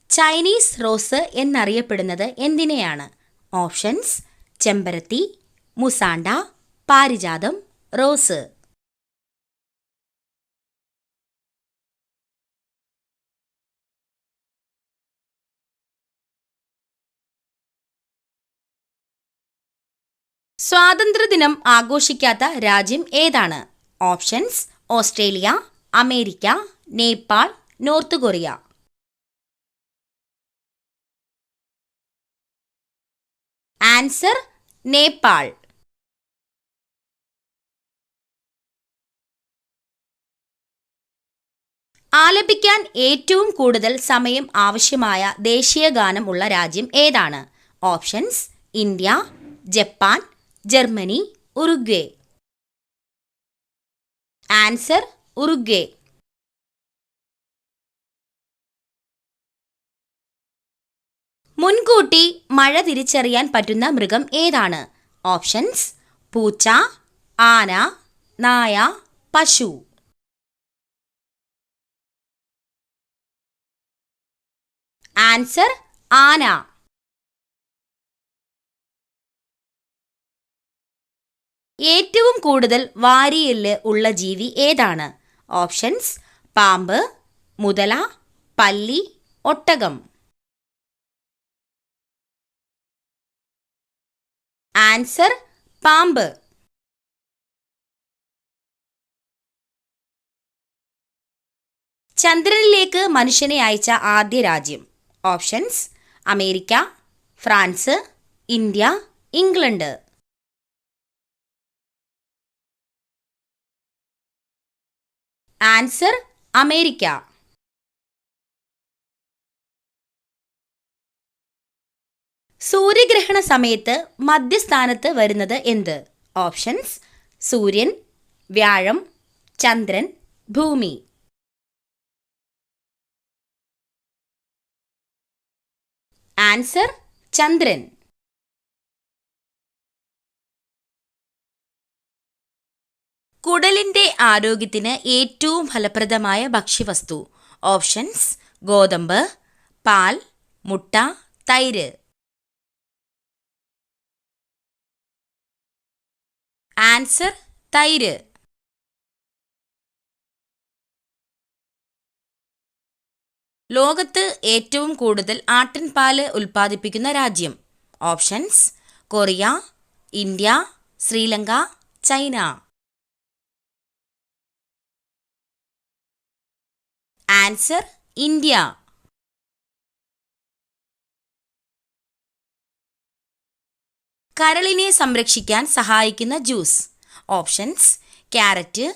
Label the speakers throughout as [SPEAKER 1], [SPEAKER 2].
[SPEAKER 1] Chinese rose എന്നറിയപ്പെടുന്നത് എന്തിനെയാണ്? Options: ചെമ്പരത്തി, മുസാണ്ട, പാരിജാതം, റോസ്. സ്വാതന്ത്ര്യദിനം ആഘോഷിക്കാത്ത രാജ്യം ഏതാണ്? Options: Australia, America, Nepal, North Korea. Answer: Nepal. ആലപിക്കാൻ ഏറ്റവും കൂടുതൽ സമയം ആവശ്യമായ ദേശീയ ഗാനം ഉള്ള രാജ്യം ഏതാണ്? Options: India, Japan, Germany, Uruguay. Answer: Uruguay. മുൻകൂട്ടി മഴ തിരിച്ചറിയാൻ പറ്റുന്ന മൃഗം ഏതാണ്? ഓപ്ഷൻസ്: പൂച്ച, ആന, നായ, പശു. ആൻസർ: ആന. ഏറ്റവും കൂടുതൽ വാരിയെല്ല് ഉള്ള ജീവി ഏതാണ്? ഓപ്ഷൻസ്: പാമ്പ്, മുതല, പല്ലി, ഒട്ടകം. ആൻസർ: പാമ്പ്. ചന്ദ്രനിലേക്ക് മനുഷ്യനെ അയച്ച ആദ്യ രാജ്യം? Options: America, France, India, England. Answer: America. സൂര്യഗ്രഹണ സമയത്ത് മധ്യസ്ഥാനത്ത് വരുന്നത് എന്ത്? ഓപ്ഷൻസ്: സൂര്യൻ, വ്യാഴം, ചന്ദ്രൻ, ഭൂമി. ആൻസർ: ചന്ദ്രൻ. കുടലിന്റെ ആരോഗ്യത്തിന് ഏറ്റവും ഫലപ്രദമായ ഭക്ഷ്യവസ്തു? ഓപ്ഷൻസ്: ഗോതമ്പ്, പാൽ, മുട്ട, തൈര്. ആൻസർ: തൈര്. ലോകത്ത് ഏറ്റവും കൂടുതൽ ആട്ടിൻപാല് ഉൽപ്പാദിപ്പിക്കുന്ന രാജ്യം? Options: Korea, India, Sri Lanka, China. Answer: India. കരളിനെ സംരക്ഷിക്കാൻ സഹായിക്കുന്ന ജ്യൂസ്? ഓപ്ഷൻസ്: ക്യാരറ്റ്,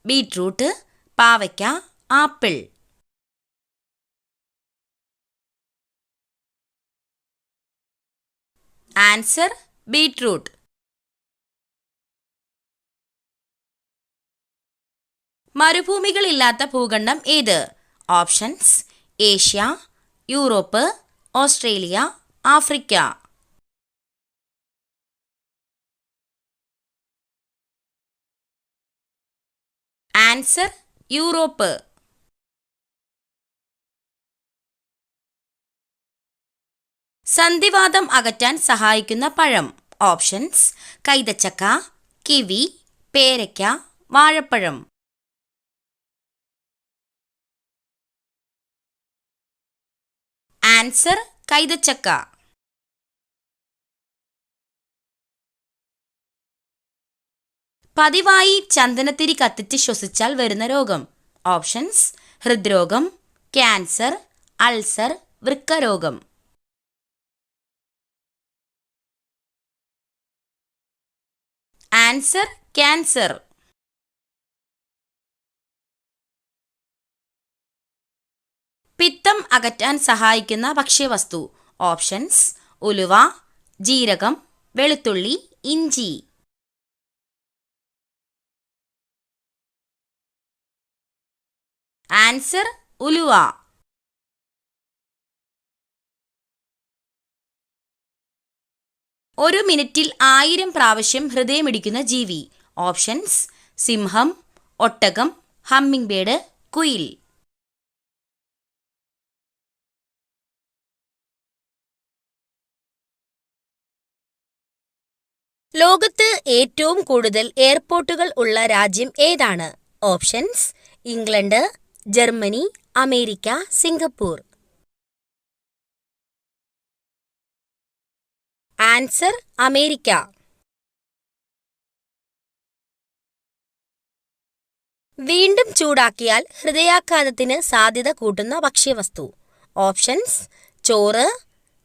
[SPEAKER 1] ബീറ്റ്റൂട്ട്, പാവയ്ക്ക, ആപ്പിൾ. Answer: beetroot. മരുഭൂമികളില്ലാത്ത ഭൂഖണ്ഡം ഏത്? Options: Asia, Europe, Australia, Africa. Answer: Europe. സന്ധിവാതം അകറ്റാൻ സഹായിക്കുന്ന പഴം? ഓപ്ഷൻസ്: കൈതച്ചക്ക, കിവി, പേരയ്ക്ക, വാഴപ്പഴം. ആൻസർ: കൈതച്ചക്ക. പതിവായി ചന്ദനത്തിരി കത്തിച്ച് ശ്വസിച്ചാൽ വരുന്ന രോഗം? ഓപ്ഷൻസ്: ഹൃദ്രോഗം, ക്യാൻസർ, അൾസർ, വൃക്കരോഗം. Answer: cancer. പിത്തം അകറ്റാൻ സഹായിക്കുന്ന ഭക്ഷ്യവസ്തു? ഓപ്ഷൻസ്: ഉലുവ, ജീരകം, വെളുത്തുള്ളി, ഇഞ്ചി. ആൻസർ: ഉലുവ. ഒരു മിനിറ്റിൽ 1000 പ്രാവശ്യം ഹൃദയമിടിക്കുന്ന ജീവി? ഓപ്ഷൻസ്: സിംഹം, ഒട്ടകം, ഹമ്മിങ് ബേർഡ്, കുയിൽ. ലോകത്ത് ഏറ്റവും കൂടുതൽ എയർപോർട്ടുകൾ ഉള്ള രാജ്യം ഏതാണ്? Options: England, Germany, America, Singapore. Answer: America. വീണ്ടും ചൂടാക്കിയാൽ ഹൃദയാഘാതത്തിന് സാധ്യത കൂട്ടുന്ന ഭക്ഷ്യവസ്തു. ഓപ്ഷൻസ്: ചോറ്,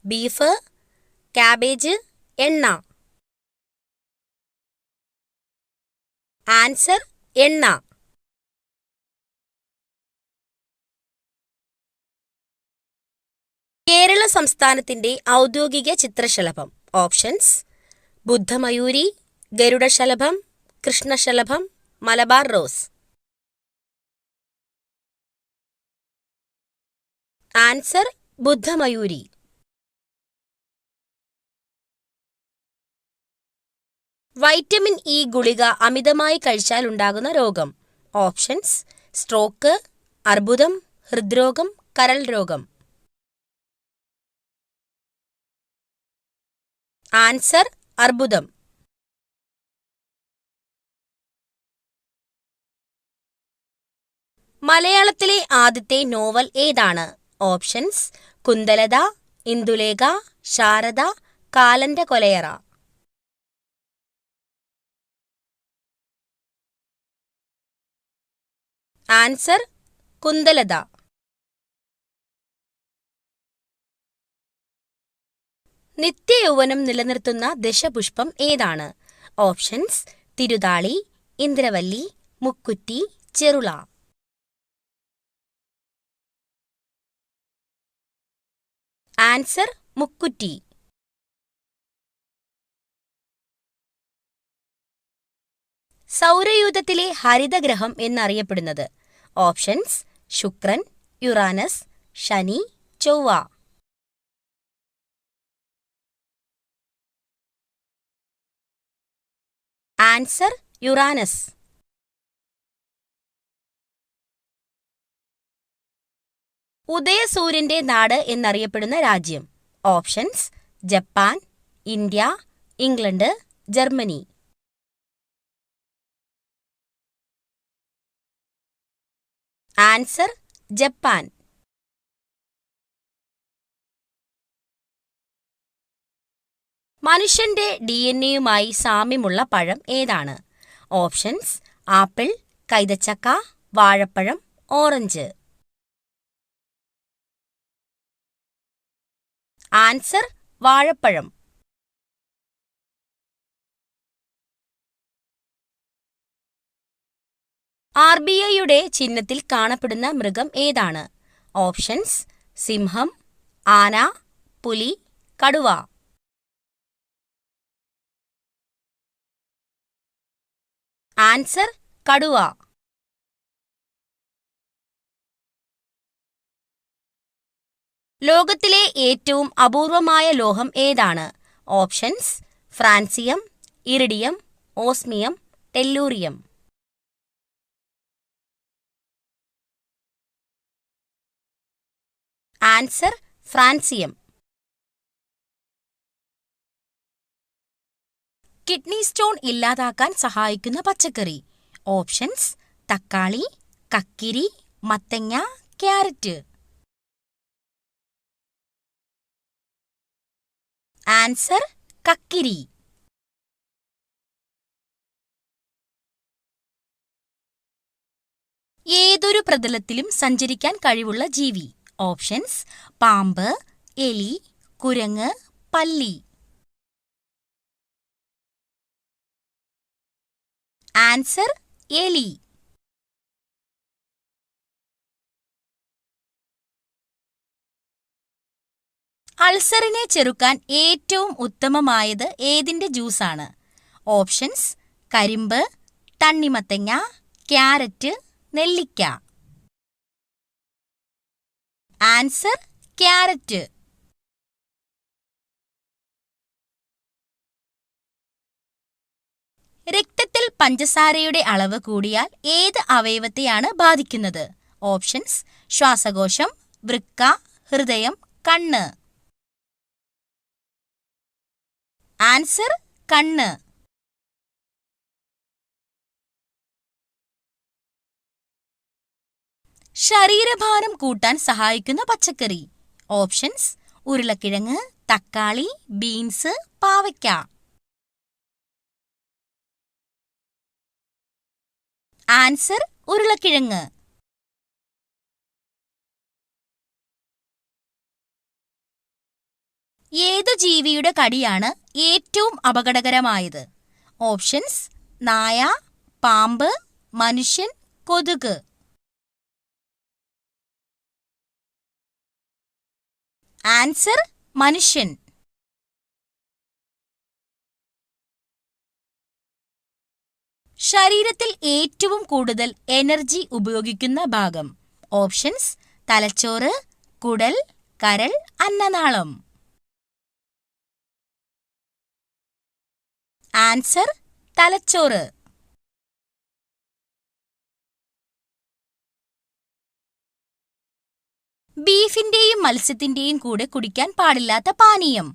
[SPEAKER 1] ബീഫ്, കാബേജ്, എണ്ണ. ആൻസർ: എണ്ണ. കേരള സംസ്ഥാനത്തിന്റെ ഔദ്യോഗിക ചിത്രശലഭം. ഓപ്ഷൻസ്: ബുദ്ധമയൂരി, ഗരുഡശലഭം, കൃഷ്ണശലഭം, മലബാർ റോസ്. ആൻസർ: ബുദ്ധമയൂരി. വൈറ്റമിൻ ഇ ഗുളിക അമിതമായി കഴിച്ചാൽ ഉണ്ടാകുന്ന രോഗം. ഓപ്ഷൻസ്: സ്ട്രോക്ക്, അർബുദം, ഹൃദ്രോഗം, കരൾ രോഗം. ആൻസർ: അർബുദം. മലയാളത്തിലെ ആദ്യത്തെ നോവൽ ഏതാണ്? ഓപ്ഷൻസ്: കുന്തലത, ഇന്ദുലേഖ, ശാരദ, കാലന്റെ കൊലയറ. ആൻസർ: കുന്തലത. നിത്യയൗവനം നിലനിർത്തുന്ന ദശപുഷ്പം ഏതാണ്? ഓപ്ഷൻസ്: തിരുതാളി, ഇന്ദ്രവല്ലി, മുക്കുറ്റി, ചെറുള. ആൻസർ: മുക്കുറ്റി. സൗരയൂഥത്തിലെ ഹരിതഗ്രഹം എന്നറിയപ്പെടുന്നത്. ഓപ്ഷൻസ്: ശുക്രൻ, യുറാനസ്, ശനി, ചൊവ്വ. Answer: Uranus. ഉദയസൂര്യന്റെ നാട് എന്നറിയപ്പെടുന്ന രാജ്യം. Options: Japan, India, England, Germany. Answer: Japan. മനുഷ്യന്റെ DNA-യുമായി സാമ്യമുള്ള പഴം ഏതാണ്? ഓപ്ഷൻസ്: ആപ്പിൾ, കൈതച്ചക്ക, വാഴപ്പഴം, ഓറഞ്ച്. ആൻസർ: വാഴപ്പഴം. RBIയുടെ ചിഹ്നത്തിൽ കാണപ്പെടുന്ന മൃഗം ഏതാണ്? ഓപ്ഷൻസ്: സിംഹം, ആന, പുലി, കടുവ. ആൻസർ: കടുവ. ലോകത്തിലെ ഏറ്റവും അപൂർവമായ ലോഹം ഏതാണ്? Options: francium, iridium, osmium, tellurium. Answer: francium. Kidney stone ഇല്ലാതാക്കാൻ സഹായിക്കുന്ന പച്ചക്കറി. ഓപ്ഷൻസ്: തക്കാളി, കക്കിരി, മത്തങ്ങ, ക്യാരറ്റ്. ആൻസർ: കക്കിരി. ഏതൊരു പ്രതലത്തിലും സഞ്ചരിക്കാൻ കഴിവുള്ള ജീവി. ഓപ്ഷൻസ്: പാമ്പ്, എലി, കുരങ്ങ്, പല്ലി. ആൻസർ: എലി. അൾസറിനെ ചെറുക്കാൻ ഏറ്റവും ഉത്തമമായത് ഏതിന്റെ ജ്യൂസാണ്? ഓപ്ഷൻസ്: കരിമ്പ്, തണ്ണിമത്തങ്ങ, ക്യാരറ്റ്, നെല്ലിക്ക. Answer: carrot. രക്തത്തിൽ പഞ്ചസാരയുടെ അളവ് കൂടിയാൽ ഏത് അവയവത്തെയാണ് ബാധിക്കുന്നത്? ഓപ്ഷൻസ്: ശ്വാസകോശം, വൃക്ക, ഹൃദയം, കണ്ണ്. ആൻസർ: കണ്ണ്. ശരീരഭാരം കൂട്ടാൻ സഹായിക്കുന്ന പച്ചക്കറി. ഓപ്ഷൻസ്: ഉരുളക്കിഴങ്ങ്, തക്കാളി, ബീൻസ്, പാവയ്ക്ക. ആൻസർ: ഉരുളക്കിഴങ്ങ്. ഏതു ജീവിയുടെ കടിയാണ് ഏറ്റവും അപകടകരമായത്? ഓപ്ഷൻസ്: നായ, പാമ്പ്, മനുഷ്യൻ, കൊതുക്. ആൻസർ: മനുഷ്യൻ. ശരീരത്തിൽ ഏറ്റവും കൂടുതൽ എനർജി ഉപയോഗിക്കുന്ന ഭാഗം. ഓപ്ഷൻസ്: തലച്ചോറ്, കുടൽ, കരൾ, അന്നനാളം. ആൻസർ: തലച്ചോറ്. ബീഫിന്റെയും മത്സ്യത്തിന്റെയും കൂടെ കുടിക്കാൻ പാടില്ലാത്ത പാനീയം.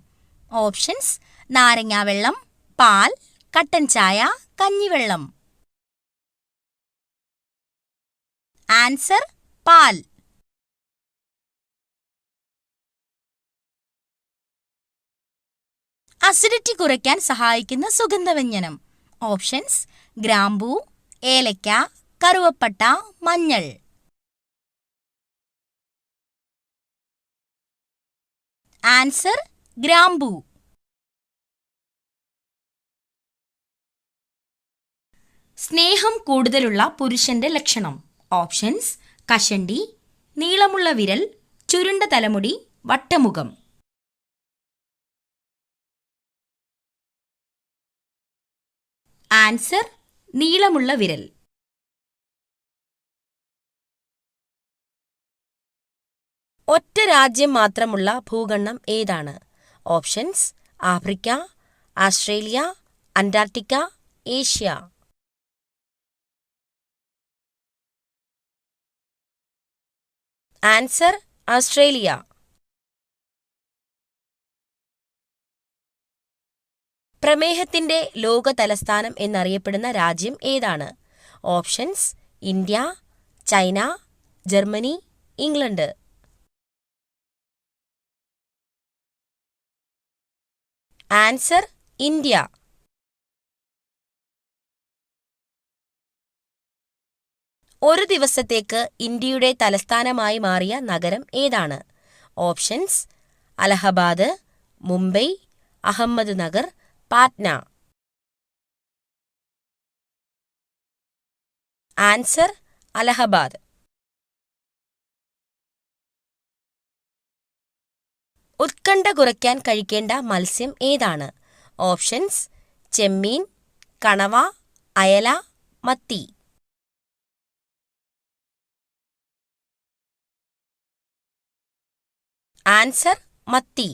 [SPEAKER 1] ഓപ്ഷൻസ്: നാരങ്ങാവെള്ളം, പാൽ, കട്ടൻ ചായ, കഞ്ഞിവെള്ളം. ആൻസർ: പാൽ. അസിഡിറ്റി കുറയ്ക്കാൻ സഹായിക്കുന്ന സുഗന്ധവ്യഞ്ജനം. ഓപ്ഷൻസ്: ഗ്രാമ്പൂ, ഏലക്ക, കറുവപ്പട്ട, മഞ്ഞൾ. ആൻസർ: ഗ്രാമ്പൂ. സ്നേഹം കൂടുതലുള്ള പുരുഷന്റെ ലക്ഷണം. ഓപ്ഷൻസ്: കഷണ്ടി, നീളമുള്ള വിരൽ, ചുരുണ്ട തലമുടി, വട്ടമുഖം. ആൻസർ: നീളമുള്ള വിരൽ. ഒറ്റ രാജ്യം മാത്രമുള്ള ഭൂഖണ്ഡം ഏതാണ്? Options: Africa, Australia, Antarctica, Asia. Answer: Australia. പ്രമേഹത്തിന്റെ ലോക തലസ്ഥാനം എന്നറിയപ്പെടുന്ന രാജ്യം ഏതാണ്? Options: India, China, Germany, England. Answer: India. ഒരു ദിവസത്തേക്ക് ഇന്ത്യയുടെ തലസ്ഥാനമായി മാറിയ നഗരം ഏതാണ്? Options: Allahabad, Mumbai, Ahmednagar, Patna. Answer: Allahabad. ഉത്കണ്ഠ കുറയ്ക്കാൻ കഴിക്കേണ്ട മത്സ്യം ഏതാണ്? ഓപ്ഷൻസ്: ചെമ്മീൻ, കണവ, അയല, മത്തി. ആൻസർ: മത്തി.